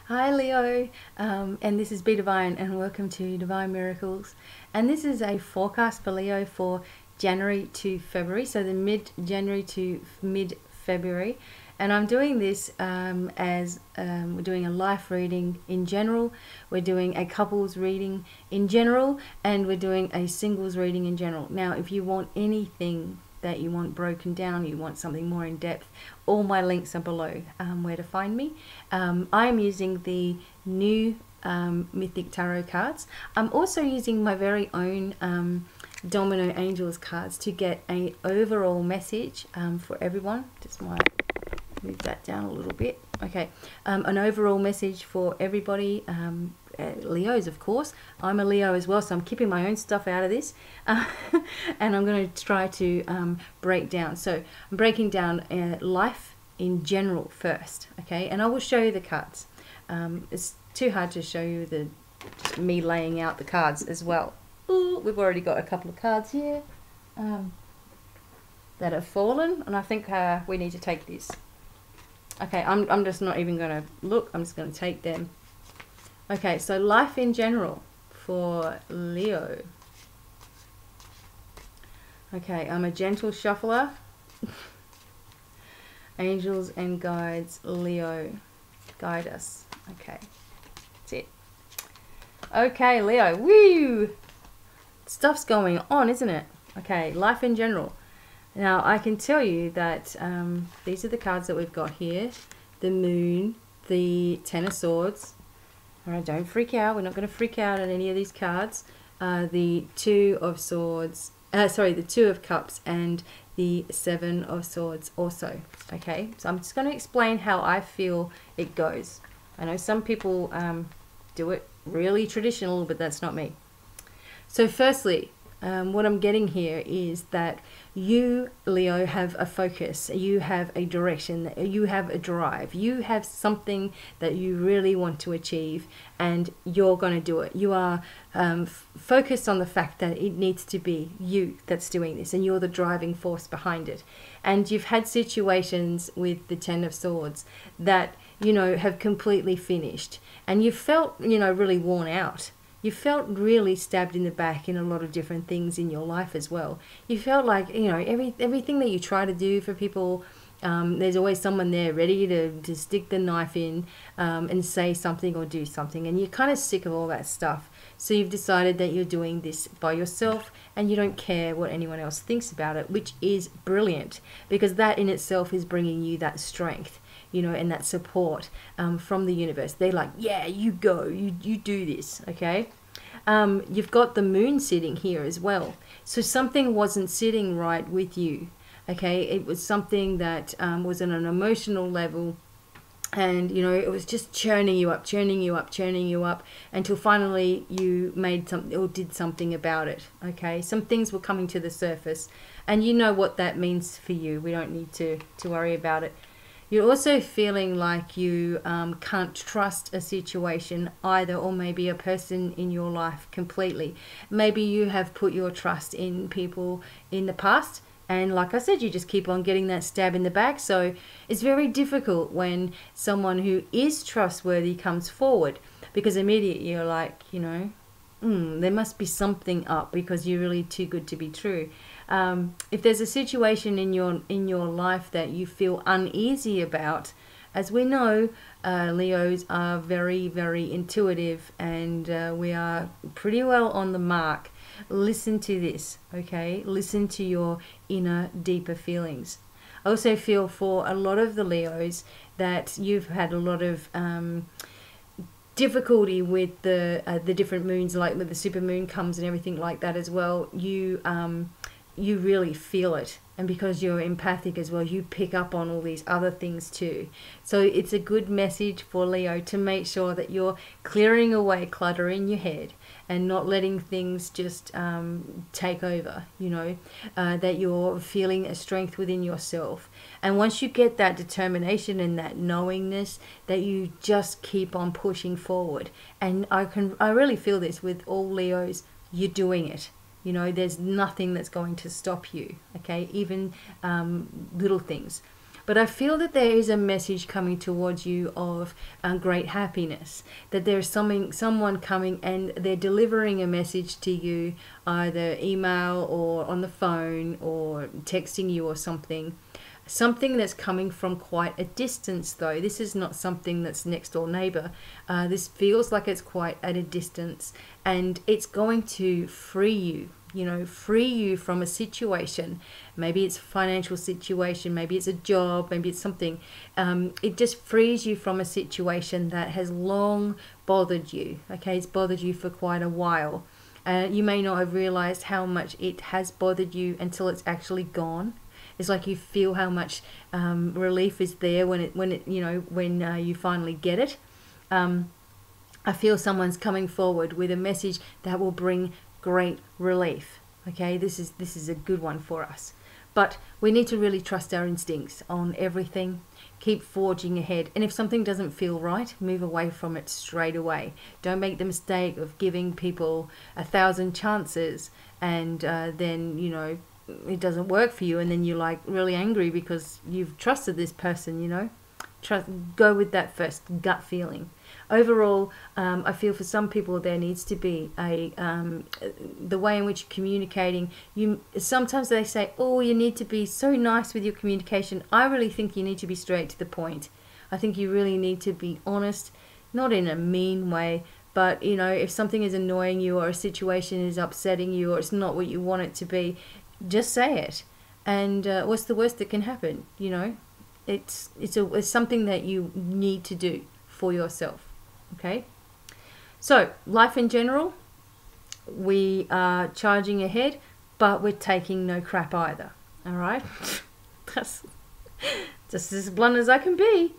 Hi Leo, and this is BDevine, and welcome to Divine Miracles. And this is a forecast for Leo for January to February, so the mid-January to mid-February. And I'm doing this as we're doing a life reading in general, we're doing a couples reading in general, and we're doing a singles reading in general. Now, if you want anything that you want broken down, you want something more in depth, all my links are below where to find me. I'm using the new Mythic Tarot cards. I'm also using my very own Domino Angels cards to get an overall message for everyone. Just might move that down a little bit. Okay, an overall message for everybody. Leos, of course. I'm a Leo as well, so I'm keeping my own stuff out of this. And I'm going to try to break down. So I'm breaking down life in general first, okay? And I will show you the cards. It's too hard to show you just me laying out the cards as well. Ooh, we've already got a couple of cards here that have fallen, and I think we need to take this. Okay, I'm just not even going to look. I'm just going to take them. Okay, so life in general for Leo. Okay, I'm a gentle shuffler. Angels and guides, Leo, guide us. Okay, that's it. Okay, Leo, woo! Stuff's going on, isn't it? Okay, life in general. Now, I can tell you that these are the cards that we've got here. The Moon, the Ten of Swords. Alright, don't freak out. We're not going to freak out on any of these cards. The Two of Swords, the Two of Cups, and the Seven of Swords also. Okay, so I'm just going to explain how I feel it goes. I know some people do it really traditional, but that's not me. So firstly, what I'm getting here is that you, Leo, have a focus, you have a direction, you have a drive, you have something that you really want to achieve, and you're going to do it. You are focused on the fact that it needs to be you that's doing this, and you're the driving force behind it. And you've had situations with the Ten of Swords that, you know, have completely finished, and you felt, you know, really worn out. You felt really stabbed in the back in a lot of different things in your life as well. You felt like, you know, everything that you try to do for people, there's always someone there ready to stick the knife in and say something or do something. And you're kind of sick of all that stuff. So you've decided that you're doing this by yourself and you don't care what anyone else thinks about it, which is brilliant, because that in itself is bringing you that strength, you know, and that support from the universe. They're like, yeah, you go, you do this, okay? You've got the Moon sitting here as well. So something wasn't sitting right with you, okay? It was something that was on an emotional level, and, you know, it was just churning you up, until finally you made something or did something about it, okay? Some things were coming to the surface, and you know what that means for you. We don't need to worry about it. You're also feeling like you can't trust a situation either, or maybe a person in your life completely. Maybe you have put your trust in people in the past, and like I said, you just keep on getting that stab in the back. So it's very difficult when someone who is trustworthy comes forward, because immediately you're like, you know, there must be something up, because you're really too good to be true. If there's a situation in your life that you feel uneasy about, as we know, Leos are very, very intuitive, and we are pretty well on the mark. Listen to this, okay? Listen to your inner, deeper feelings. I also feel for a lot of the Leos that you've had a lot of difficulty with the different moons, like when the supermoon comes and everything like that as well. You really feel it, and because you're empathic as well, you pick up on all these other things too. So it's a good message for Leo to make sure that you're clearing away clutter in your head and not letting things just take over, you know, that you're feeling a strength within yourself. And once you get that determination and that knowingness, that you just keep on pushing forward. And I really feel this with all Leos. You're doing it. You know, there's nothing that's going to stop you, okay? Even little things. but I feel that there is a message coming towards you of great happiness, that there's someone coming and they're delivering a message to you, either email or on the phone or texting you or something that's coming from quite a distance. Though this is not something that's next door neighbor. This feels like it's quite at a distance, and it's going to free you. Free you from a situation. Maybe it's a financial situation, maybe it's a job, maybe it's something. It just frees you from a situation that has long bothered you. Okay, it's bothered you for quite a while. You may not have realized how much it has bothered you until it's actually gone. It's like you feel how much relief is there when you finally get it. I feel someone's coming forward with a message that will bring great relief. Okay, this is a good one for us. But we need to really trust our instincts on everything. Keep forging ahead. And if something doesn't feel right, move away from it straight away. Don't make the mistake of giving people 1,000 chances and then, it doesn't work for you, and then you're like really angry because you've trusted this person. Go with that first gut feeling. Overall, I feel for some people there needs to be the way in which you're communicating. Sometimes they say, oh, you need to be so nice with your communication. I really think you need to be straight to the point. I think you really need to be honest, not in a mean way, but if something is annoying you or a situation is upsetting you or it's not what you want it to be, just say it. And what's the worst that can happen? It's something that you need to do for yourself. Okay, so life in general, we are charging ahead, but we're taking no crap either. All right, that's just as blunt as I can be.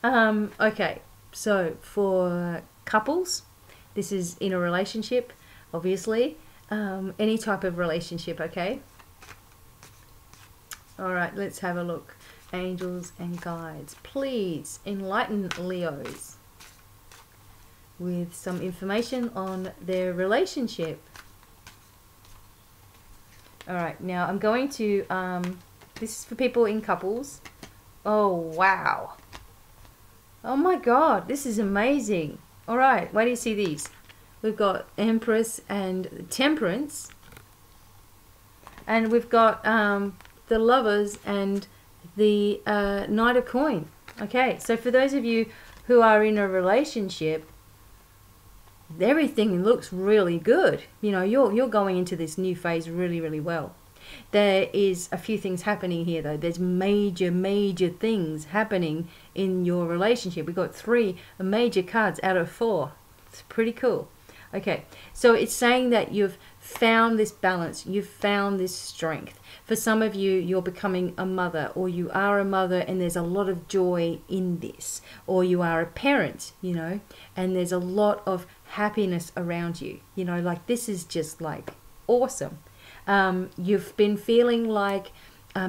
Okay, so for couples, this is in a relationship, obviously, any type of relationship. Okay. All right, let's have a look. Angels and guides, please enlighten Leos with some information on their relationship. All right, now I'm going to, this is for people in couples. Oh, wow. Oh my God, this is amazing. All right, where do you see these? We've got Empress and Temperance. And we've got the Lovers and the Knight of Coin. Okay, so for those of you who are in a relationship, everything looks really good. You're going into this new phase really, really well. There is a few things happening here though. There's major things happening in your relationship. We've got 3 major cards out of 4. It's pretty cool. Okay, so it's saying that you've found this balance, you've found this strength. For some of you, you're becoming a mother, or you are a mother and there's a lot of joy in this, or you are a parent, and there's a lot of happiness around you, like this is just like awesome. You've been feeling like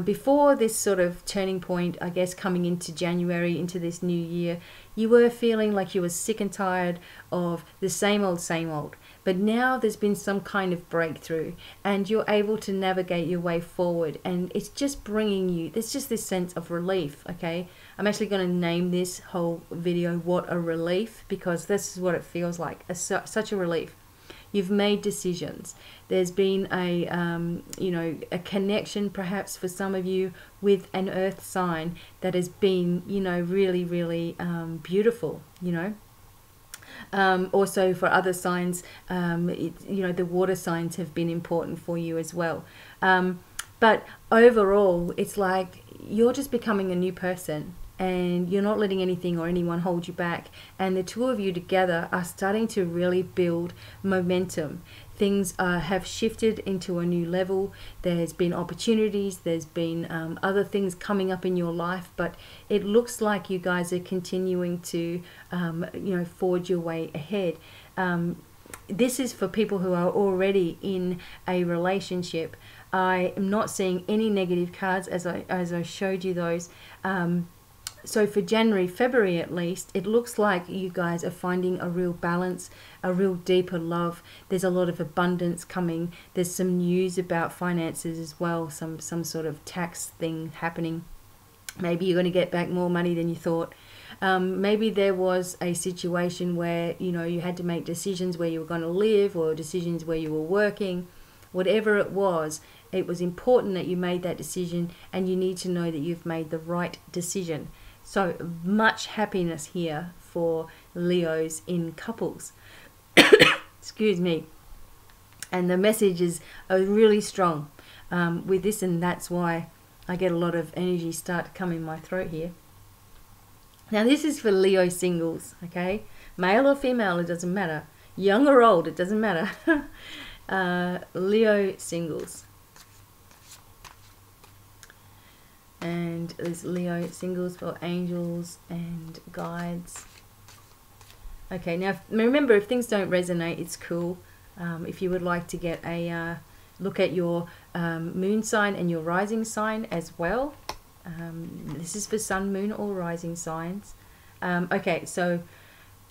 before this sort of turning point, I guess coming into January, into this new year, you were feeling like you were sick and tired of the same old. But now there's been some kind of breakthrough and you're able to navigate your way forward, and it's just bringing you, there's just this sense of relief. Okay, I'm actually going to name this whole video What a Relief, because this is what it feels like, such a relief. You've made decisions. There's been a a connection perhaps for some of you with an earth sign that has been really beautiful. Also for other signs, the water signs have been important for you as well. But overall, it's like you're just becoming a new person, and you're not letting anything or anyone hold you back. And the two of you together are starting to really build momentum. Things have shifted into a new level. There's been opportunities. There's been other things coming up in your life. But it looks like you guys are continuing to, forge your way ahead. This is for people who are already in a relationship. I am not seeing any negative cards as I showed you those. So for January, February at least, it looks like you guys are finding a real balance, a real deeper love. There's a lot of abundance coming. There's some news about finances as well, some sort of tax thing happening. Maybe you're going to get back more money than you thought. Maybe there was a situation where, you know, you had to make decisions where you were going to live, or decisions where you were working. Whatever it was important that you made that decision, and you need to know that you've made the right decision. So much happiness here for Leos in couples. Excuse me. And the messages are really strong with this, and that's why I get a lot of energy start to come in my throat here. Now this is for Leo singles, okay? Male or female, it doesn't matter. Young or old, it doesn't matter. Leo singles. And there's Leo singles for angels and guides. Okay, now remember, if things don't resonate, it's cool. If you would like to get a look at your moon sign and your rising sign as well. This is for sun, moon, or rising signs. Okay, so,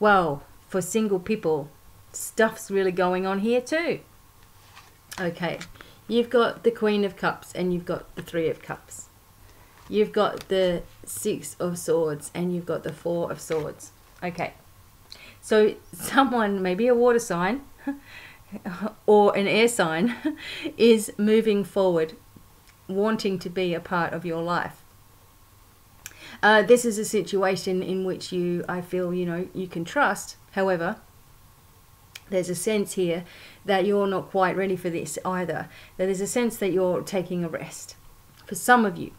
well, for single people, stuff's really going on here too. Okay, you've got the Queen of Cups and you've got the Three of Cups. You've got the Six of Swords and you've got the Four of Swords. Okay, so someone, maybe a water sign or an air sign, is moving forward, wanting to be a part of your life. This is a situation in which I feel, you know, you can trust. However, there's a sense here that you're not quite ready for this either. That there's a sense that you're taking a rest. For some of you,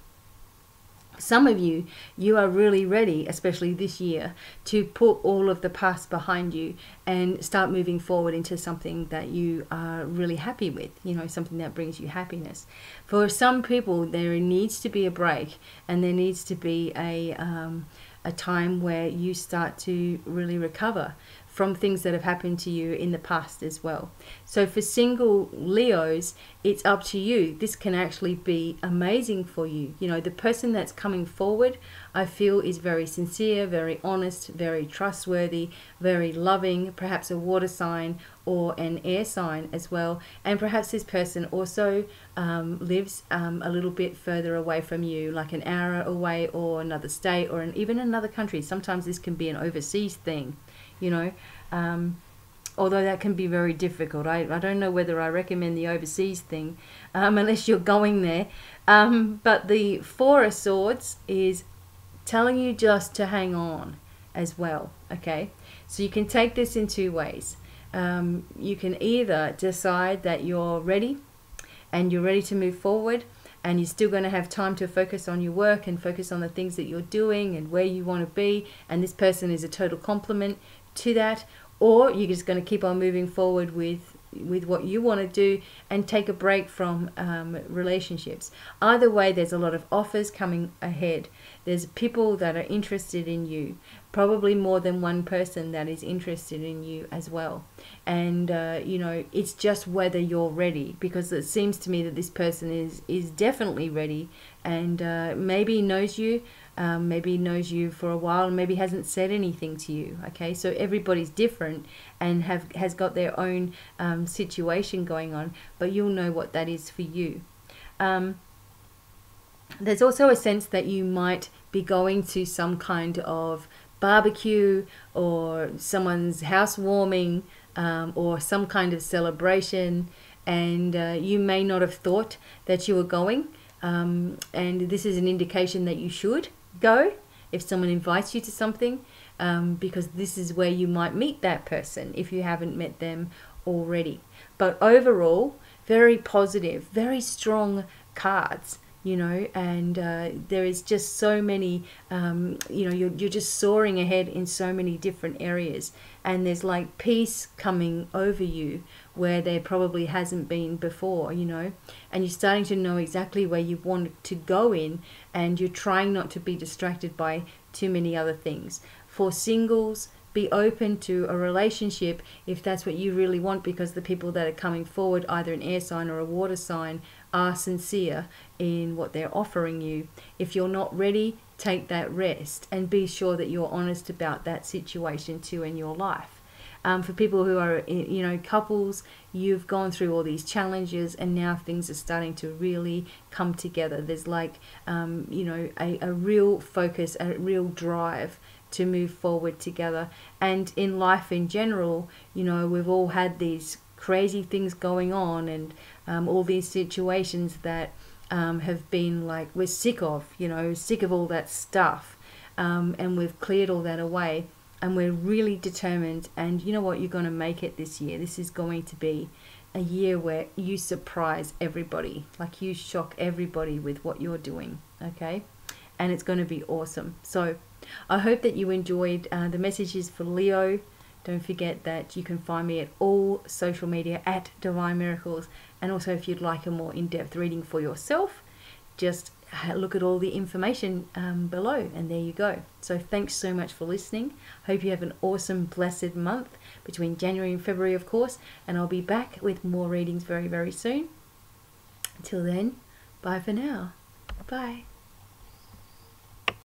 you are really ready, especially this year, to put all of the past behind you and start moving forward into something that you are really happy with, you know, something that brings you happiness. For some people, there needs to be a break, and there needs to be a time where you start to really recover from things that have happened to you in the past as well. So for single Leos, it's up to you. This can actually be amazing for you. You know, the person that's coming forward, I feel, is very sincere, very honest, very trustworthy, very loving, perhaps a water sign or an air sign as well. And perhaps this person also lives a little bit further away from you, like an hour away, or another state, or even another country. Sometimes this can be an overseas thing, you know, although that can be very difficult. I don't know whether I recommend the overseas thing unless you're going there. But the Four of Swords is telling you just to hang on as well, okay? So you can take this in two ways. You can either decide that you're ready and you're ready to move forward, and you're still going to have time to focus on your work and focus on the things that you're doing and where you want to be, and this person is a total complement to that. Or you're just going to keep on moving forward with what you want to do and take a break from relationships. Either way, there's a lot of offers coming ahead. There's people that are interested in you, probably more than one person that is interested in you as well. And you know, it's just whether you're ready, because it seems to me that this person is definitely ready, and maybe knows you. Maybe knows you for a while and maybe hasn't said anything to you. Okay, so everybody's different and has got their own situation going on, but you'll know what that is for you. There's also a sense that you might be going to some kind of barbecue or someone's housewarming or some kind of celebration, and you may not have thought that you were going, and this is an indication that you should go if someone invites you to something, because this is where you might meet that person if you haven't met them already. But overall, very positive, very strong cards, you know, and there is just so many, you know, you're just soaring ahead in so many different areas, and there's like peace coming over you where there probably hasn't been before, you know, and you're starting to know exactly where you want to go in, and you're trying not to be distracted by too many other things. For singles, be open to a relationship if that's what you really want, because the people that are coming forward, either an air sign or a water sign, are sincere in what they're offering you. If you're not ready, take that rest and be sure that you're honest about that situation too in your life. For people who are, you know, couples, you've gone through all these challenges and now things are starting to really come together. There's like, you know, a real focus, a real drive to move forward together. And in life in general, you know, we've all had these crazy things going on, and all these situations that have been like, we're sick of, you know, sick of all that stuff, and we've cleared all that away, and we're really determined. And you know what, you're going to make it this year. This is going to be a year where you surprise everybody, like you shock everybody with what you're doing, okay? And it's going to be awesome. So I hope that you enjoyed the messages for Leo. Don't forget that you can find me at all social media at Divine Miracles. And also, if you'd like a more in-depth reading for yourself, just look at all the information below, and there you go. So thanks so much for listening. Hope you have an awesome, blessed month between January and February, of course. And I'll be back with more readings very, very soon. Until then, bye for now. Bye.